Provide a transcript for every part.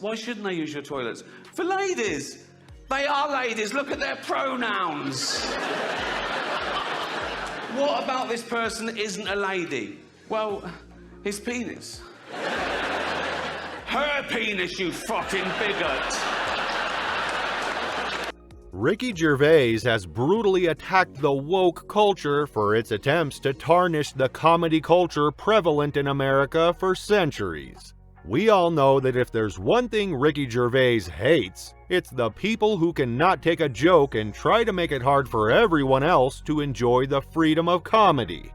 why shouldn't they use your toilets? For ladies. They are ladies. Look at their pronouns. What about this person isn't a lady? Well, his penis. Her penis, you fucking bigot. Ricky Gervais has brutally attacked the woke culture for its attempts to tarnish the comedy culture prevalent in America for centuries. We all know that if there's one thing Ricky Gervais hates, it's the people who cannot take a joke and try to make it hard for everyone else to enjoy the freedom of comedy.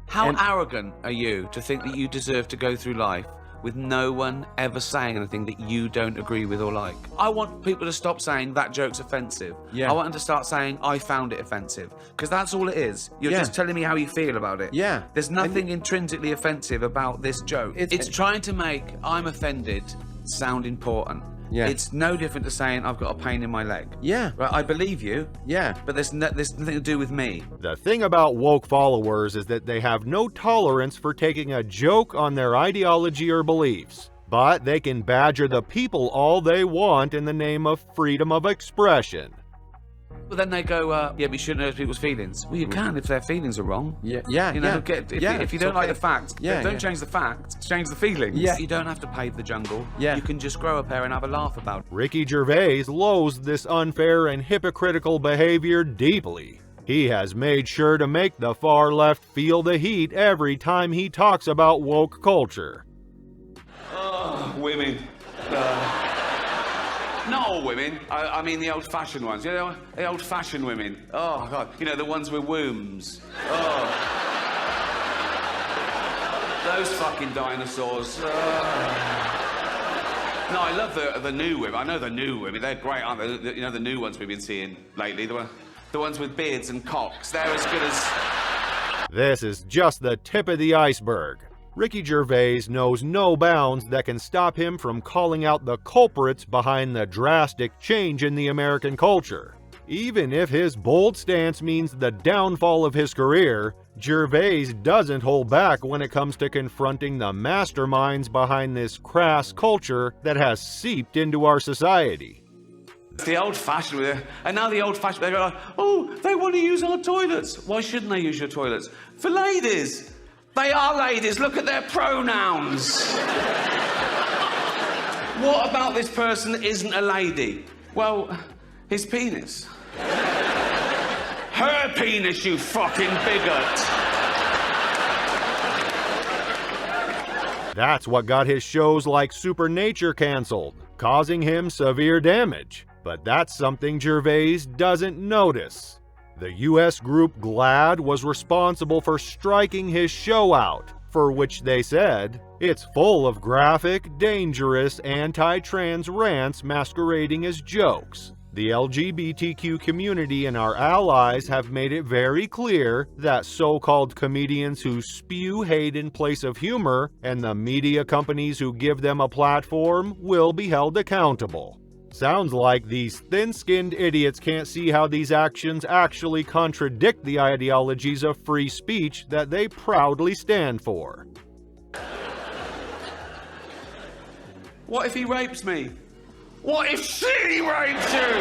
How arrogant are you to think that you deserve to go through life with no one ever saying anything that you don't agree with or like? I want people to stop saying that joke's offensive. Yeah. I want them to start saying I found it offensive, because that's all it is. You're just telling me how you feel about it. Yeah. There's nothing intrinsically offensive about this joke. It's trying to make I'm offended sound important. Yeah. It's no different to saying I've got a pain in my leg. Yeah. Right, I believe you. Yeah. But there's nothing to do with me. The thing about woke followers is that they have no tolerance for taking a joke on their ideology or beliefs, but they can badger the people all they want in the name of freedom of expression. But then they go, yeah, but you shouldn't hurt people's feelings. Well, you can if their feelings are wrong. Yeah. You know, if you don't like the facts, don't change the facts, change the feelings. Yeah. You don't have to pave the jungle. Yeah. You can just grow a pair and have a laugh about it. Ricky Gervais loathes this unfair and hypocritical behavior deeply. He has made sure to make the far left feel the heat every time he talks about woke culture. Oh, women. Not all women. I mean the old-fashioned ones. You know, the old-fashioned women. Oh, God. You know, the ones with wombs. Oh. Those fucking dinosaurs. No, I love the new women. I know the new women. They're great, aren't they? You know, the new ones we've been seeing lately. The ones with beards and cocks. They're as good as... This is just the tip of the iceberg. Ricky Gervais knows no bounds that can stop him from calling out the culprits behind the drastic change in the American culture. Even if his bold stance means the downfall of his career, Gervais doesn't hold back when it comes to confronting the masterminds behind this crass culture that has seeped into our society. The old-fashioned, and now the old-fashioned, they go like, oh, they want to use our toilets. Why shouldn't they use your toilets? For ladies. They are ladies. Look at their pronouns. What about this person isn't a lady? Well, his penis. Her penis, you fucking bigot. That's what got his shows like Supernature canceled, causing him severe damage. But that's something Gervais doesn't notice. The US group GLAAD was responsible for striking his show out, for which they said, it's full of graphic, dangerous, anti-trans rants masquerading as jokes. The LGBTQ community and our allies have made it very clear that so-called comedians who spew hate in place of humor and the media companies who give them a platform will be held accountable. Sounds like these thin-skinned idiots can't see how these actions actually contradict the ideologies of free speech that they proudly stand for. What if he rapes me? What if she rapes you?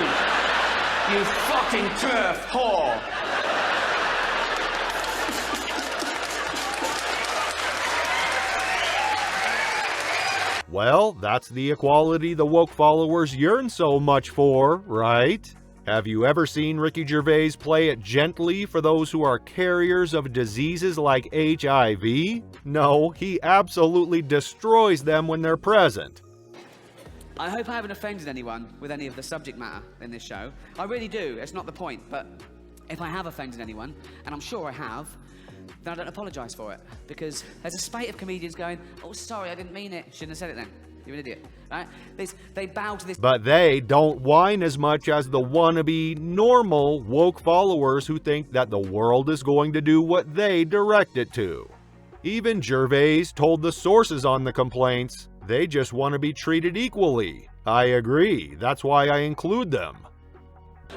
You fucking turf whore. Well, that's the equality the woke followers yearn so much for, right? Have you ever seen Ricky Gervais play it gently for those who are carriers of diseases like HIV? No, he absolutely destroys them when they're present. I hope I haven't offended anyone with any of the subject matter in this show. I really do, it's not the point, but if I have offended anyone, and I'm sure I have, then I don't apologise for it, because there's a spate of comedians going, oh, sorry, I didn't mean it. Shouldn't have said it then. You're an idiot, right? They bow to this... But they don't whine as much as the wannabe, normal, woke followers who think that the world is going to do what they direct it to. Even Gervais told the sources on the complaints, they just want to be treated equally. I agree, that's why I include them.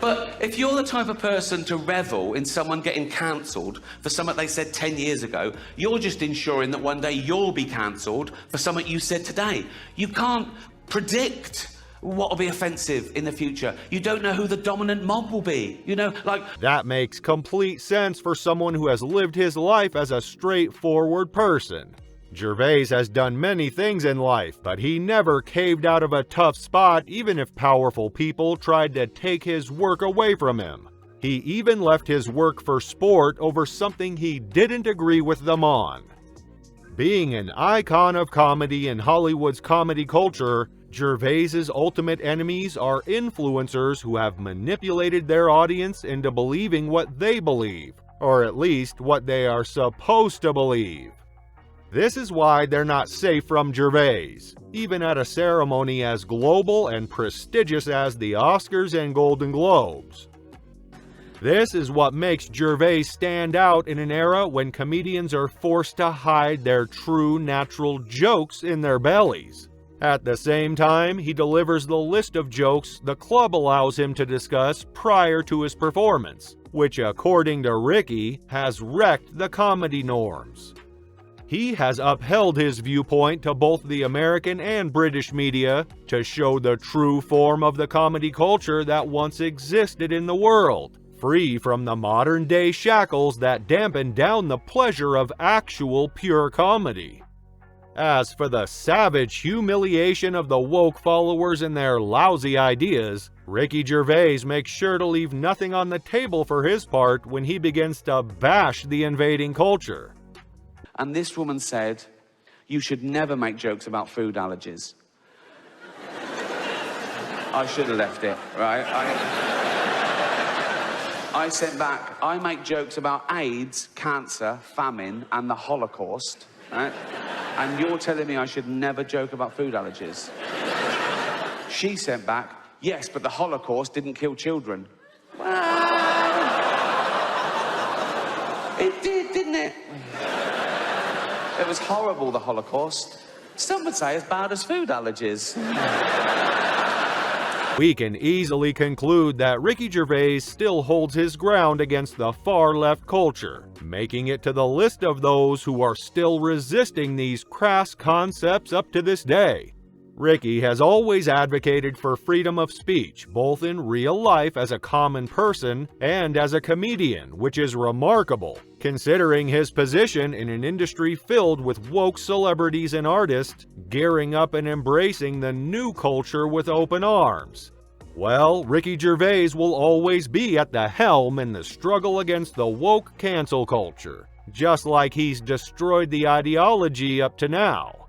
But if you're the type of person to revel in someone getting cancelled for something they said 10 years ago, you're just ensuring that one day you'll be cancelled for something you said today. You can't predict what will be offensive in the future. You don't know who the dominant mob will be. You know, like... That makes complete sense for someone who has lived his life as a straightforward person. Gervais has done many things in life, but he never caved out of a tough spot even if powerful people tried to take his work away from him. He even left his work for sport over something he didn't agree with them on. Being an icon of comedy in Hollywood's comedy culture, Gervais's ultimate enemies are influencers who have manipulated their audience into believing what they believe, or at least what they are supposed to believe. This is why they're not safe from Gervais, even at a ceremony as global and prestigious as the Oscars and Golden Globes. This is what makes Gervais stand out in an era when comedians are forced to hide their true natural jokes in their bellies. At the same time, he delivers the list of jokes the club allows him to discuss prior to his performance, which according to Ricky, has wrecked the comedy norms. He has upheld his viewpoint to both the American and British media to show the true form of the comedy culture that once existed in the world, free from the modern-day shackles that dampen down the pleasure of actual pure comedy. As for the savage humiliation of the woke followers and their lousy ideas, Ricky Gervais makes sure to leave nothing on the table for his part when he begins to bash the invading culture. And this woman said, you should never make jokes about food allergies. I should have left it, right? I sent back, I make jokes about AIDS, cancer, famine, and the Holocaust, right? And you're telling me I should never joke about food allergies. She sent back, yes, but the Holocaust didn't kill children. Well, it did, didn't it? It was horrible, the Holocaust. Some would say as bad as food allergies. We can easily conclude that Ricky Gervais still holds his ground against the far-left culture, making it to the list of those who are still resisting these crass concepts up to this day. Ricky has always advocated for freedom of speech, both in real life as a common person and as a comedian, which is remarkable, considering his position in an industry filled with woke celebrities and artists gearing up and embracing the new culture with open arms. Well, Ricky Gervais will always be at the helm in the struggle against the woke cancel culture, just like he's destroyed the ideology up to now.